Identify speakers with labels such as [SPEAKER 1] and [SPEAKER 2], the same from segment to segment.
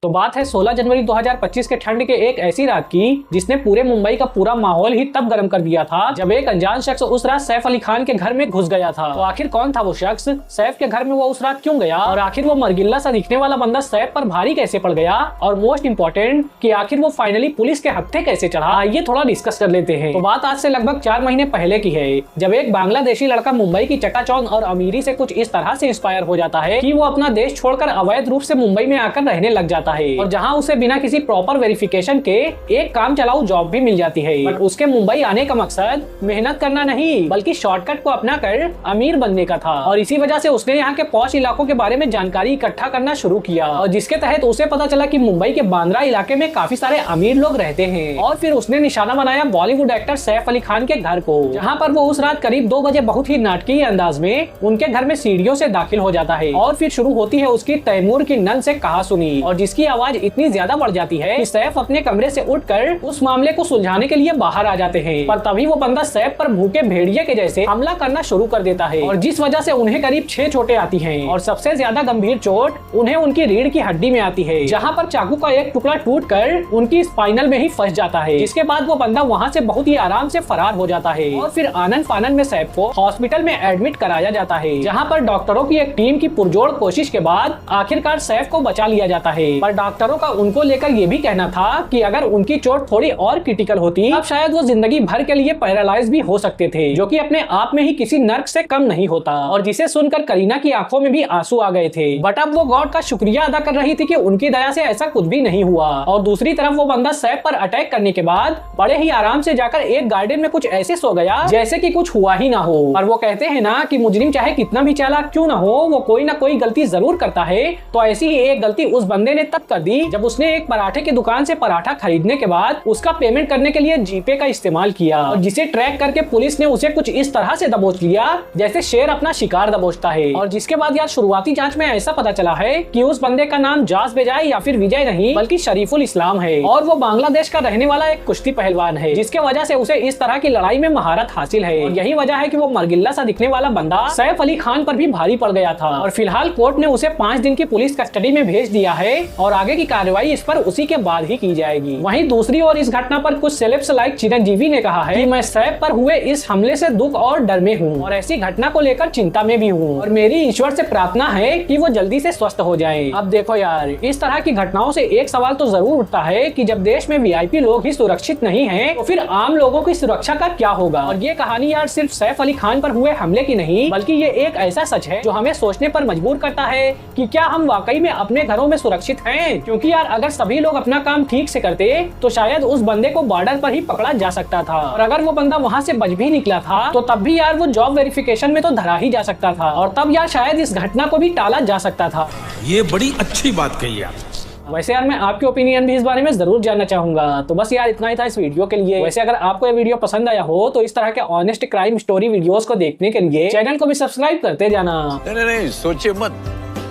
[SPEAKER 1] तो बात है 16 जनवरी 2025 के ठंड के एक ऐसी रात की जिसने पूरे मुंबई का पूरा माहौल ही तब गर्म कर दिया था जब एक अनजान शख्स उस रात सैफ अली खान के घर में घुस गया था। तो आखिर कौन था वो शख्स, सैफ के घर में वो उस रात क्यों गया और आखिर वो मरगिल्ला सा दिखने वाला बंदा सैफ पर भारी कैसे पड़ गया और मोस्ट इम्पोर्टेंट कि आखिर वो फाइनली पुलिस के हत्थे कैसे चढ़ा, आइए थोड़ा डिस्कस कर लेते हैं। तो बात आज से लगभग 4 महीने पहले की है जब एक बांग्लादेशी लड़का मुंबई की चकाचौंध और अमीरी से कुछ इस तरह से इंस्पायर हो जाता है कि वो अपना देश छोड़कर अवैध रूप से मुंबई में आकर रहने लग जाता है और जहाँ उसे बिना किसी प्रॉपर वेरिफिकेशन के एक काम चलाऊ जॉब भी मिल जाती है। बट उसके मुंबई आने का मकसद मेहनत करना नहीं बल्कि शॉर्टकट को अपना कर अमीर बनने का था और इसी वजह से उसने यहाँ के पॉश इलाकों के बारे में जानकारी इकट्ठा करना शुरू किया और जिसके तहत उसे पता चला कि मुंबई के बांद्रा इलाके में काफी सारे अमीर लोग रहते हैं और फिर उसने निशाना बनाया बॉलीवुड एक्टर सैफ अली खान के घर को, जहाँ पर वो उस रात करीब 2 बजे बहुत ही नाटकीय अंदाज में उनके घर में सीढ़ियों से दाखिल हो जाता है और फिर शुरू होती है उसकी तैमूर की नन से कहासुनी और जिसकी आवाज इतनी ज्यादा बढ़ जाती है कि सैफ अपने कमरे से उठकर उस मामले को सुलझाने के लिए बाहर आ जाते हैं। पर तभी वो बंदा सैफ पर भूखे भेड़िए के जैसे हमला करना शुरू कर देता है और जिस वजह से उन्हें करीब 6 चोटें आती हैं और सबसे ज्यादा गंभीर चोट उन्हें उनकी रीढ़ की हड्डी में आती है, जहां पर चाकू का एक टुकड़ा टूटकर उनकी स्पाइनल में ही फंस जाता है। जिसके बाद वो बंदा वहां से बहुत ही आराम से फरार हो जाता है और फिर आनन फानन में सैफ को हॉस्पिटल में एडमिट कराया जाता है, जहां पर डॉक्टरों की एक टीम की पुरजोर कोशिश के बाद आखिरकार सैफ को बचा लिया जाता है। पर डॉक्टरों का उनको लेकर ये भी कहना था कि अगर उनकी चोट थोड़ी और क्रिटिकल होती तब शायद वो जिंदगी भर के लिए पैरालाइज भी हो सकते थे, जो कि अपने आप में ही किसी नर्क से कम नहीं होता। और जिसे सुनकर करीना की आंखों में भी आंसू आ गए थे। बट अब वो गॉड का शुक्रिया अदा कर रही थी कि उनकी दया से ऐसा कुछ भी नहीं हुआ। और दूसरी तरफ वो बंदा सैफ पर अटैक करने के बाद बड़े ही आराम से जाकर एक गार्डन में कुछ ऐसे सो गया जैसे कि कुछ हुआ ही ना हो। और वो कहते हैं ना कि मुजरिम चाहे कितना भी चालाक क्यों ना हो, वो कोई ना कोई गलती जरूर करता है। तो ऐसी ही एक गलती उस बंदे ने तब कर दी जब उसने एक पराठे की दुकान से पराठा खरीदने के बाद उसका पेमेंट करने के लिए जीपे का इस्तेमाल किया और जिसे ट्रैक करके पुलिस ने उसे कुछ इस तरह से दबोच लिया जैसे शेर अपना शिकार दबोचता है। और जिसके बाद यार शुरुआती जांच में ऐसा पता चला है कि उस बंदे का नाम जास बेजाय या फिर विजय नहीं बल्कि शरीफुल इस्लाम है और वो बांग्लादेश का रहने वाला एक कुश्ती पहलवान है, जिसके वजह से उसे इस तरह की लड़ाई में महारत हासिल है। और यही वजह है कि वो मरगिल्ला सा दिखने वाला बंदा सैफ अली खान पर भी भारी पड़ गया था और फिलहाल कोर्ट ने उसे 5 दिन की पुलिस कस्टडी में भेज दिया है और आगे की कार्रवाई इस पर उसी के बाद ही की जाएगी। वहीं दूसरी ओर इस घटना पर कुछ सेलेब्स लाइक चिरंजीवी ने कहा है कि मैं सैफ पर हुए इस हमले से दुख और डर में हूँ और ऐसी घटना को लेकर चिंता में भी हूँ और मेरी ईश्वर से प्रार्थना है कि वो जल्दी से स्वस्थ हो जाएं। अब देखो यार, इस तरह की घटनाओं से एक सवाल तो जरूर उठता है कि जब देश में वीआईपी लोग ही सुरक्षित नहीं हैं, तो फिर आम लोगों की सुरक्षा का क्या होगा। और ये कहानी यार सिर्फ सैफ अली खान पर हुए हमले की नहीं बल्कि ये एक ऐसा सच है जो हमें सोचने पर मजबूर करता है कि क्या हम वाकई में अपने घरों में सुरक्षित हैं। क्योंकि यार अगर सभी लोग अपना काम ठीक से करते तो शायद उस बंदे को बॉर्डर पर ही पकड़ा जा सकता था और अगर वो बंदा वहाँ से बच भी निकला था तो तब भी यार वो जॉब वेरिफिकेशन में तो धरा ही जा सकता था और तब यार शायद इस घटना को भी टाला जा सकता था।
[SPEAKER 2] ये बड़ी अच्छी बात कही यार।
[SPEAKER 1] वैसे यार मैं आपके ओपिनियन भी इस बारे में जरूर जानना चाहूंगा। तो बस यार इतना ही था इस वीडियो के लिए। वैसे अगर आपको ये वीडियो पसंद आया हो तो इस तरह के ऑनेस्ट क्राइम स्टोरी वीडियोस को देखने के लिए चैनल को भी सब्सक्राइब करते जाना।
[SPEAKER 2] नहीं सोचिए मत,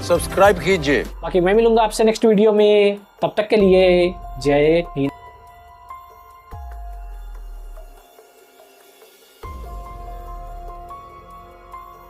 [SPEAKER 2] सब्सक्राइब कीजिए।
[SPEAKER 1] बाकी मैं मिलूंगा आपसे नेक्स्ट वीडियो में, तब तक के लिए जय हिंद।